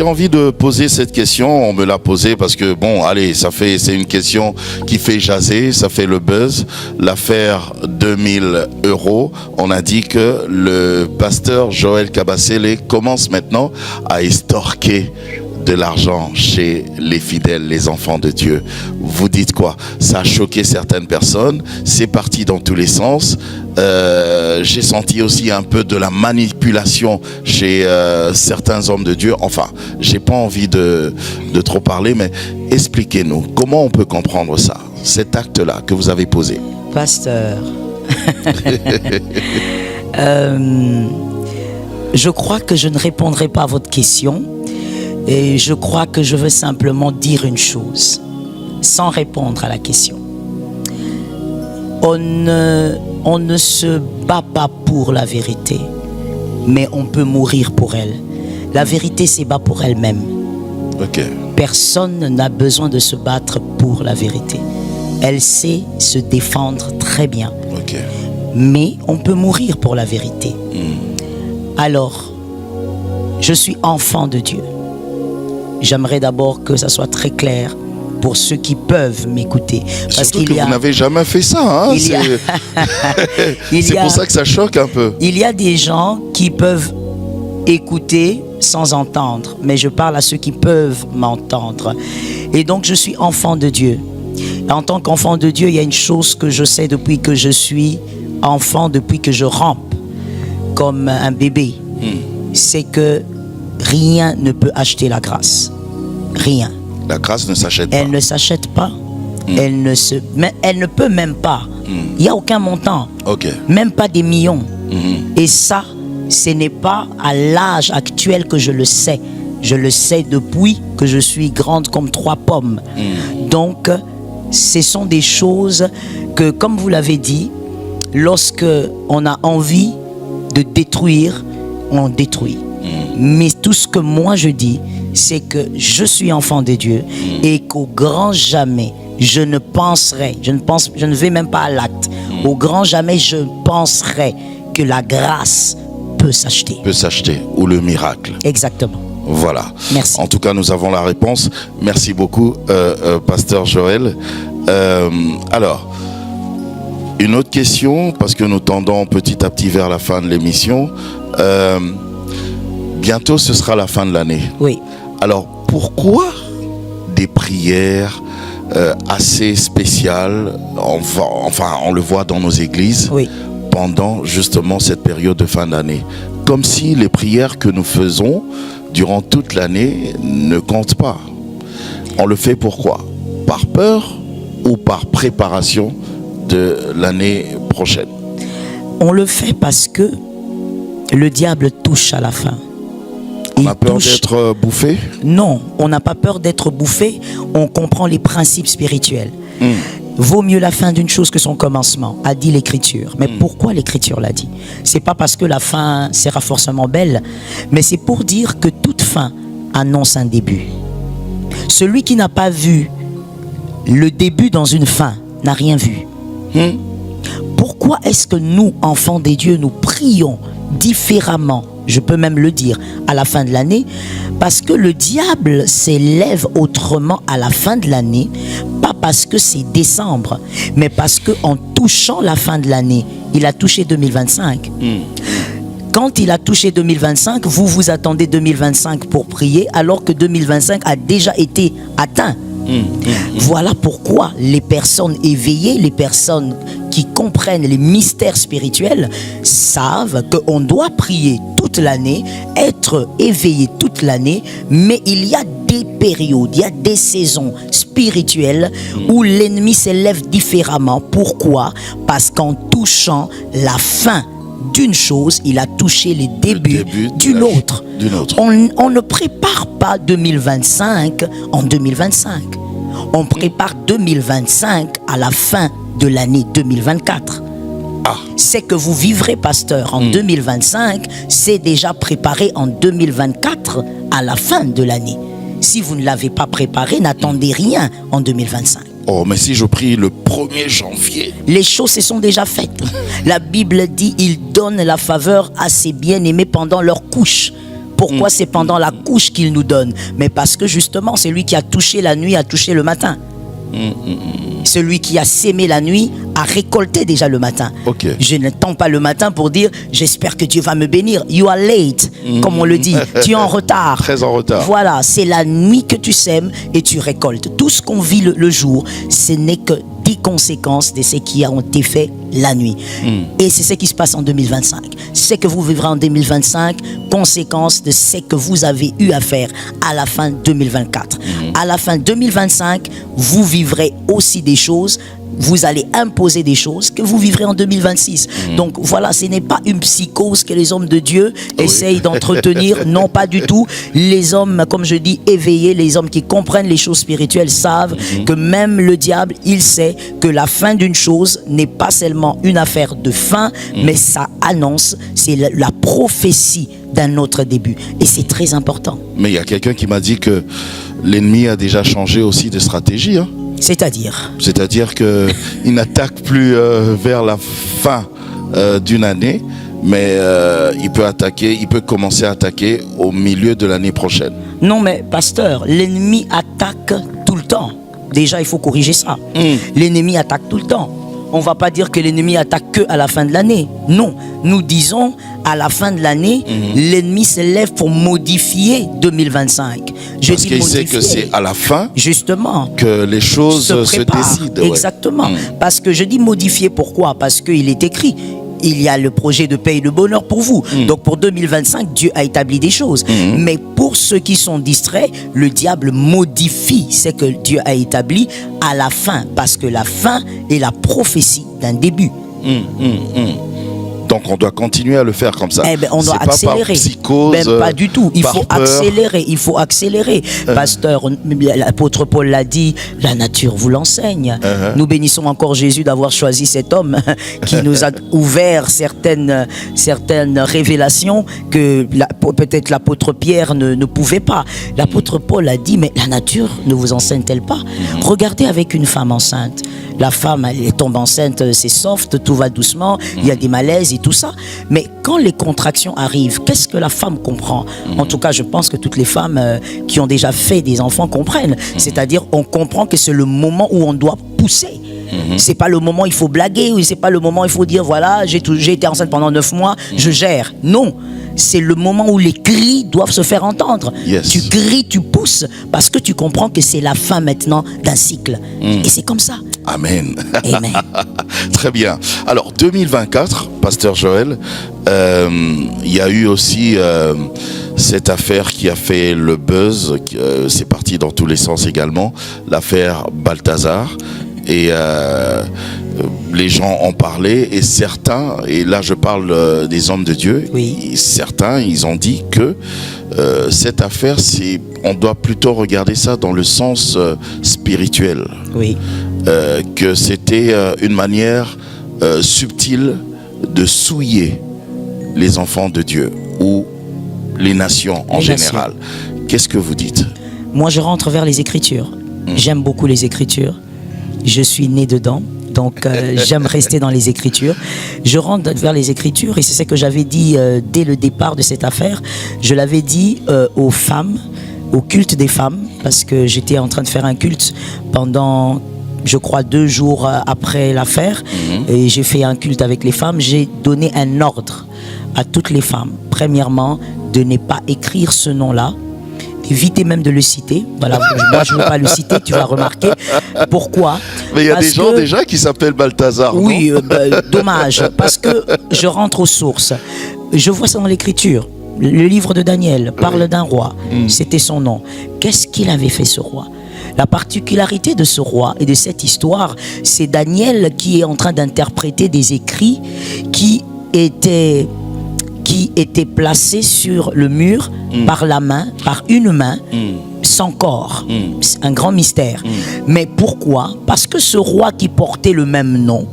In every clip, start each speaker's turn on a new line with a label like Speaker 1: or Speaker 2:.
Speaker 1: envie de poser cette question. On me l'a posée parce que, bon, allez, c'est une question qui fait jaser, ça fait le buzz. L'affaire 2000 €. On a dit que le pasteur Joël Kabasele commence maintenant à estorquer de l'argent chez les fidèles, les enfants de Dieu. Vous dites quoi? Ça a choqué certaines personnes, c'est parti dans tous les sens. J'ai senti aussi un peu de la manipulation chez certains hommes de Dieu. Enfin, j'ai pas envie de trop parler, mais expliquez-nous, comment on peut comprendre ça, cet acte-là que vous avez posé?
Speaker 2: Pasteur, je crois que je ne répondrai pas à votre question. Et je crois que je veux simplement dire une chose, sans répondre à la question. On ne se bat pas pour la vérité, mais on peut mourir pour elle. La vérité se bat pour elle-même.
Speaker 1: Okay.
Speaker 2: Personne n'a besoin de se battre pour la vérité. Elle sait se défendre très bien.
Speaker 1: Okay.
Speaker 2: Mais on peut mourir pour la vérité. Alors, je suis enfant de Dieu. J'aimerais d'abord que ça soit très clair pour ceux qui peuvent m'écouter.
Speaker 1: Parce surtout que vous n'avez jamais fait ça. Hein? C'est pour ça que ça choque un peu.
Speaker 2: Il y a des gens qui peuvent écouter sans entendre, mais je parle à ceux qui peuvent m'entendre. Et donc je suis enfant de Dieu. Et en tant qu'enfant de Dieu, il y a une chose que je sais depuis que je suis enfant, depuis que je rampe comme un bébé. C'est que rien ne peut acheter la grâce. Rien.
Speaker 1: La grâce ne s'achète pas.
Speaker 2: Elle ne s'achète pas. Elle ne peut même pas. Il n'y a aucun montant.
Speaker 1: Okay.
Speaker 2: Même pas des millions. Et ça, ce n'est pas à l'âge actuel que je le sais. Je le sais depuis que je suis grande comme 3 pommes. Donc, ce sont des choses que, comme vous l'avez dit, lorsque on a envie de détruire, on détruit. Mais tout ce que moi je dis, c'est que je suis enfant de Dieu et qu'au grand jamais, je ne vais même pas à l'acte. Au grand jamais, je penserai que la grâce peut s'acheter.
Speaker 1: Peut s'acheter, ou le miracle.
Speaker 2: Exactement.
Speaker 1: Voilà.
Speaker 2: Merci.
Speaker 1: En tout cas, nous avons la réponse. Merci beaucoup, pasteur Joël. Alors, une autre question, parce que nous tendons petit à petit vers la fin de l'émission. Bientôt, ce sera la fin de l'année.
Speaker 2: Oui.
Speaker 1: Alors, pourquoi des prières assez spéciales, enfin, on le voit dans nos églises,
Speaker 2: oui,
Speaker 1: pendant justement cette période de fin d'année? Comme si les prières que nous faisons durant toute l'année ne comptent pas. On le fait pourquoi? Par peur ou par préparation de l'année prochaine? On
Speaker 2: le fait parce que le diable touche à la fin.
Speaker 1: On a peur d'être bouffé? Non,
Speaker 2: on n'a pas peur d'être bouffé. On comprend les principes spirituels. Vaut mieux la fin d'une chose que son commencement, a dit l'Écriture. Mais pourquoi l'Écriture l'a dit? C'est pas parce que la fin sera forcément belle, mais c'est pour dire que toute fin annonce un début. Celui qui n'a pas vu le début dans une fin n'a rien vu. Pourquoi est-ce que nous, enfants des dieux, nous prions différemment, je peux même le dire, à la fin de l'année? Parce que le diable s'élève autrement à la fin de l'année, pas parce que c'est décembre, mais parce qu'en touchant la fin de l'année, il a touché 2025. Quand il a touché 2025, vous vous attendez 2025 pour prier, alors que 2025 a déjà été atteint. Voilà pourquoi les personnes éveillées, les personnes qui comprennent les mystères spirituels savent qu'on doit prier toute l'année, être éveillé toute l'année, mais il y a des périodes, il y a des saisons spirituelles où l'ennemi s'élève différemment. Pourquoi? Parce qu'en touchant la fin d'une chose, il a touché les débuts d'une autre. On ne prépare pas 2025 en 2025. On prépare 2025 à la fin de l'année 2024. C'est que vous vivrez, pasteur, en 2025, c'est déjà préparé en 2024 à la fin de l'année. Si vous ne l'avez pas préparé, n'attendez rien en 2025.
Speaker 1: Oh, mais si je prie le 1er janvier?
Speaker 2: Les choses se sont déjà faites. La Bible dit, il donne la faveur à ses bien-aimés pendant leur couche. Pourquoi c'est pendant la couche qu'il nous donne? Mais parce que justement, c'est lui qui a touché la nuit, a touché le matin. Celui qui a sémé la nuit a récolté déjà le matin.
Speaker 1: Okay.
Speaker 2: Je n'attends pas le matin pour dire j'espère que Dieu va me bénir. You are late, comme on le dit. Tu es en retard.
Speaker 1: Très en retard.
Speaker 2: Voilà, c'est la nuit que tu sèmes et tu récoltes. Tout ce qu'on vit le jour, ce n'est que des conséquences de ce qui a été fait la nuit. Et c'est ce qui se passe en 2025. Ce que vous vivrez en 2025, conséquence de ce que vous avez eu à faire à la fin 2024. À la fin 2025, vous vivrez aussi des choses, vous allez imposer des choses que vous vivrez en 2026. Donc voilà, ce n'est pas une psychose que les hommes de Dieu essayent d'entretenir. Non, pas du tout. Les hommes, comme je dis, éveillés, les hommes qui comprennent les choses spirituelles savent que même le diable, il sait que la fin d'une chose n'est pas seulement une affaire de fin, mais ça annonce, c'est la prophétie d'un autre début. Et c'est très important.
Speaker 1: Mais il y a quelqu'un qui m'a dit que l'ennemi a déjà changé aussi de stratégie, hein. C'est-à-dire qu'il n'attaque plus vers la fin d'une année, mais il peut commencer à attaquer au milieu de l'année prochaine.
Speaker 2: Non, mais pasteur, l'ennemi attaque tout le temps. Déjà, il faut corriger ça. L'ennemi attaque tout le temps. On ne va pas dire que l'ennemi attaque que à la fin de l'année. Non, nous disons à la fin de l'année, l'ennemi se lève pour modifier 2025.
Speaker 1: Parce qu'il sait que c'est à la fin,
Speaker 2: justement,
Speaker 1: que les choses se décident.
Speaker 2: Exactement. Parce que je dis modifier, pourquoi? Parce qu'il est écrit, il y a le projet de paix et de bonheur pour vous. Donc pour 2025, Dieu a établi des choses. Mais pour ceux qui sont distraits, le diable modifie ce que Dieu a établi à la fin. Parce que la fin est la prophétie d'un début.
Speaker 1: Donc on doit continuer à le faire comme ça.
Speaker 2: Eh ben, on doit accélérer.
Speaker 1: Pas par psychose,
Speaker 2: même pas du tout. Il faut
Speaker 1: peur.
Speaker 2: accélérer. Il faut accélérer. Pasteur, l'apôtre Paul l'a dit, la nature vous l'enseigne. Nous bénissons encore Jésus d'avoir choisi cet homme qui nous a ouvert certaines révélations que peut-être l'apôtre Pierre ne pouvait pas. L'apôtre Paul a dit, mais la nature ne vous enseigne-t-elle pas? Regardez avec une femme enceinte. La femme, elle tombe enceinte, c'est soft, tout va doucement, il y a des malaises et tout ça. Mais quand les contractions arrivent, qu'est-ce que la femme comprend? En tout cas, je pense que toutes les femmes qui ont déjà fait des enfants comprennent. C'est-à-dire, on comprend que c'est le moment où on doit pousser. C'est pas le moment où il faut blaguer, ou c'est pas le moment où il faut dire, voilà, j'ai été enceinte pendant 9 mois, je gère. Non. C'est le moment où les cris doivent se faire entendre. Tu cries, tu pousses, parce que tu comprends que c'est la fin maintenant d'un cycle. Et c'est comme ça.
Speaker 1: Amen.
Speaker 2: Amen.
Speaker 1: Très bien. Alors, 2024, Pasteur Joël, il y a eu aussi cette affaire qui a fait le buzz, c'est parti dans tous les sens également, l'affaire Balthazar. Et les gens en parlaient, et certains, et là je parle des hommes de Dieu, certains, ils ont dit que cette affaire, on doit plutôt regarder ça dans le sens spirituel. Que c'était une manière subtile de souiller les enfants de Dieu ou les nations en général. Qu'est-ce que vous dites?
Speaker 2: Moi, je rentre vers les Écritures. J'aime beaucoup les Écritures. Je suis né dedans, donc j'aime rester dans les Écritures. Je rentre vers les Écritures et c'est ce que j'avais dit dès le départ de cette affaire. Je l'avais dit aux femmes, au culte des femmes, parce que j'étais en train de faire un culte pendant, je crois, 2 jours après l'affaire. Et j'ai fait un culte avec les femmes. J'ai donné un ordre à toutes les femmes. Premièrement, de ne pas écrire ce nom-là. Évitez même de le citer. Voilà, moi, je ne veux pas le citer, tu vas remarquer. Pourquoi?
Speaker 1: Mais il y a des gens déjà qui s'appellent Balthazar.
Speaker 2: Oui, dommage. Parce que je rentre aux sources. Je vois ça dans l'Écriture. Le livre de Daniel parle d'un roi. C'était son nom. Qu'est-ce qu'il avait fait, ce roi? La particularité de ce roi et de cette histoire, c'est Daniel qui est en train d'interpréter des écrits qui étaient placés sur le mur par la main, par une main, sans corps. C'est un grand mystère. Mais pourquoi? Parce que ce roi qui portait le même nom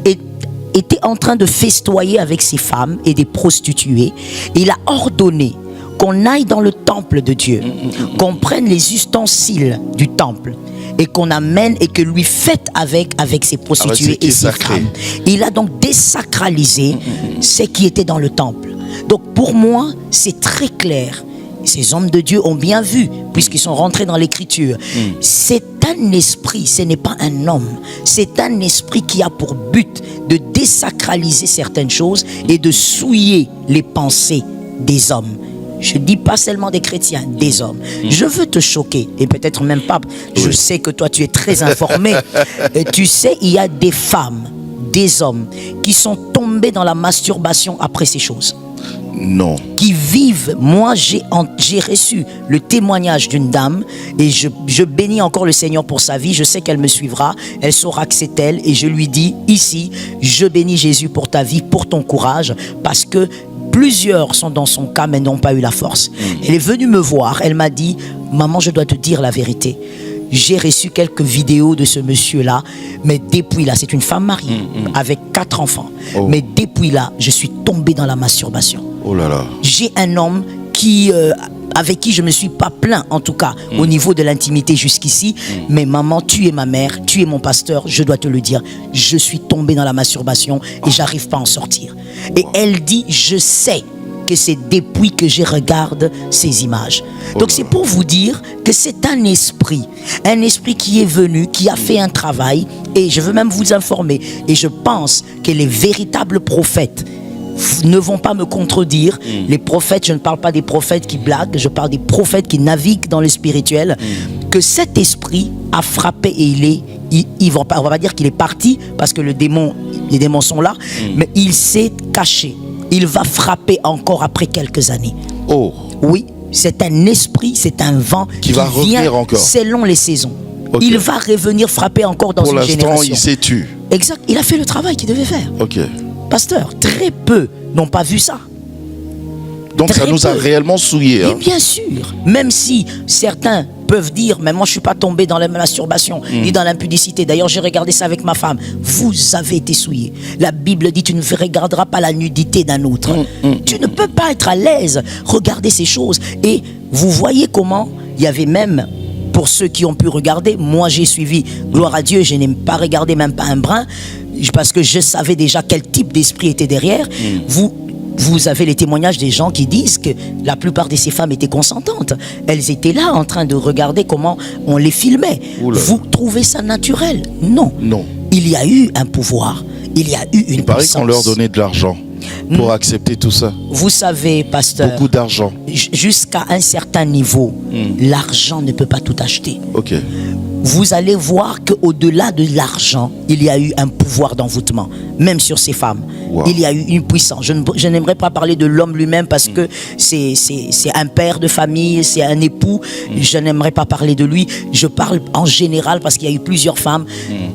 Speaker 2: était en train de festoyer avec ses femmes et des prostituées. Il a ordonné qu'on aille dans le temple de Dieu, qu'on prenne les ustensiles du temple et qu'on amène et que lui fête avec ses prostituées et ses femmes. Il a donc désacralisé ce qui était dans le temple. Donc pour moi, c'est très clair ces hommes de Dieu ont bien vu, puisqu'ils sont rentrés dans l'écriture. C'est un esprit, ce n'est pas un homme. C'est un esprit qui a pour but de désacraliser certaines choses et de souiller les pensées des hommes. Je ne dis pas seulement des chrétiens, des hommes. Je veux te choquer, et peut-être même pas. Je sais que toi, tu es très informé. Tu sais, il y a des femmes, des hommes qui sont tombés dans la masturbation après ces choses.
Speaker 1: Non.
Speaker 2: Qui vivent. Moi, j'ai reçu le témoignage d'une dame et je bénis encore le Seigneur pour sa vie. Je sais qu'elle me suivra. Elle saura que c'est elle. Et je lui dis ici, je bénis Jésus pour ta vie, pour ton courage, parce que plusieurs sont dans son cas mais n'ont pas eu la force. Elle est venue me voir. Elle m'a dit, maman, je dois te dire la vérité. J'ai reçu quelques vidéos de ce monsieur-là, mais depuis là, c'est une femme mariée avec 4 enfants. Mais depuis là, je suis tombé dans la masturbation.
Speaker 1: Oh là là.
Speaker 2: J'ai un homme avec qui je ne me suis pas plaint, en tout cas, au niveau de l'intimité jusqu'ici. Mais maman, tu es ma mère, tu es mon pasteur, je dois te le dire. Je suis tombé dans la masturbation et j'arrive pas à en sortir. Et elle dit, je sais que c'est depuis que je regarde ces images. Donc c'est pour vous dire que c'est un esprit qui est venu, qui a fait un travail, et je veux même vous informer, et je pense que les véritables prophètes ne vont pas me contredire. Les prophètes, je ne parle pas des prophètes qui blaguent, je parle des prophètes qui naviguent dans le spirituel, que cet esprit a frappé et on va pas dire qu'il est parti, parce que les démons sont là, mais il s'est caché. Il va frapper encore après quelques années.
Speaker 1: Oh.
Speaker 2: Oui, c'est un esprit, c'est un vent qui
Speaker 1: va revenir encore
Speaker 2: selon les saisons.
Speaker 1: Okay.
Speaker 2: Il va revenir frapper encore dans une génération.
Speaker 1: Pour l'instant, il s'est tué.
Speaker 2: Exact, il a fait le travail qu'il devait faire.
Speaker 1: Ok.
Speaker 2: Pasteur, très peu n'ont pas vu ça.
Speaker 1: Donc
Speaker 2: très
Speaker 1: ça nous a réellement souillés.
Speaker 2: Et bien sûr, même si certains peuvent dire, mais moi je ne suis pas tombé dans la masturbation ni dans l'impudicité. D'ailleurs, j'ai regardé ça avec ma femme. Vous avez été souillés. La Bible dit, tu ne regarderas pas la nudité d'un autre. Tu ne peux pas être à l'aise. Regardez ces choses. Et vous voyez comment il y avait même, pour ceux qui ont pu regarder, moi j'ai suivi, gloire à Dieu, je n'ai pas regardé même pas un brin, parce que je savais déjà quel type d'esprit était derrière. Vous avez les témoignages des gens qui disent que la plupart de ces femmes étaient consentantes. Elles étaient là en train de regarder comment on les filmait.
Speaker 1: Oula.
Speaker 2: Vous trouvez ça naturel? Non.
Speaker 1: Non.
Speaker 2: Il y a eu un pouvoir. Il y a eu une
Speaker 1: Il paraît
Speaker 2: puissance.
Speaker 1: qu'on leur donnait de l'argent pour accepter tout ça.
Speaker 2: Vous savez, pasteur,
Speaker 1: Beaucoup d'argent.
Speaker 2: jusqu'à un certain niveau, l'argent ne peut pas tout acheter.
Speaker 1: Ok.
Speaker 2: Vous allez voir qu'au-delà de l'argent, il y a eu un pouvoir d'envoûtement, même sur ces femmes.
Speaker 1: Wow.
Speaker 2: Il y a eu une puissance. Je n'aimerais pas parler de l'homme lui-même parce que c'est un père de famille, c'est un époux. Je n'aimerais pas parler de lui. Je parle en général parce qu'il y a eu plusieurs femmes.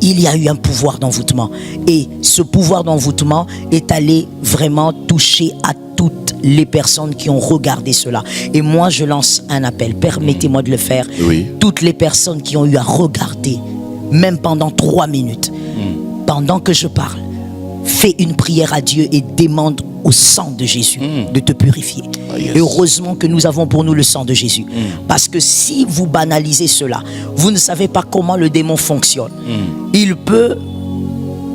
Speaker 2: Il y a eu un pouvoir d'envoûtement. Et ce pouvoir d'envoûtement est allé vraiment toucher à toutes les personnes qui ont regardé cela. Et moi, je lance un appel. Permettez-moi de le faire.
Speaker 1: Oui.
Speaker 2: Toutes les personnes qui ont eu à regarder, même pendant 3 minutes, pendant que je parle, fais une prière à Dieu et demande au sang de Jésus de te purifier.
Speaker 1: Yes.
Speaker 2: Et heureusement que nous avons pour nous le sang de Jésus. Parce que si vous banalisez cela, vous ne savez pas comment le démon fonctionne. Il peut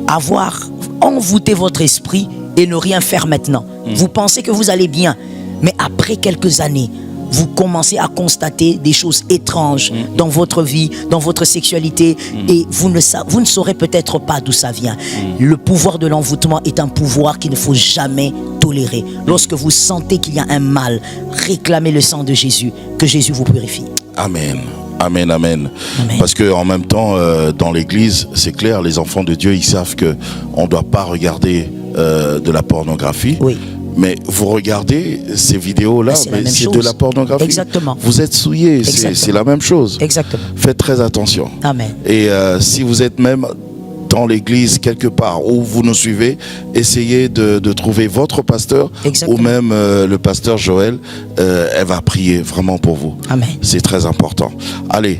Speaker 2: avoir envoûté votre esprit et ne rien faire maintenant. Vous pensez que vous allez bien, mais après quelques années, vous commencez à constater des choses étranges dans votre vie, dans votre sexualité, et vous ne saurez peut-être pas d'où ça vient. Le pouvoir de l'envoûtement est un pouvoir qu'il ne faut jamais tolérer. Lorsque vous sentez qu'il y a un mal, réclamez le sang de Jésus, que Jésus vous purifie.
Speaker 1: Amen. Amen, amen.
Speaker 2: Amen.
Speaker 1: Parce que en même temps, dans l'église, c'est clair, les enfants de Dieu, ils savent que on ne doit pas regarder de la pornographie.
Speaker 2: Oui.
Speaker 1: Mais vous regardez ces vidéos-là,
Speaker 2: c'est
Speaker 1: de la pornographie.
Speaker 2: Exactement.
Speaker 1: Vous êtes souillés, c'est la même chose.
Speaker 2: Exactement.
Speaker 1: Faites très attention.
Speaker 2: Amen.
Speaker 1: Et si vous êtes même dans l'église quelque part où vous nous suivez, essayez de trouver votre pasteur.
Speaker 2: Exactement.
Speaker 1: Ou même le pasteur Joël, elle va prier vraiment pour vous.
Speaker 2: Amen.
Speaker 1: C'est très important. Allez,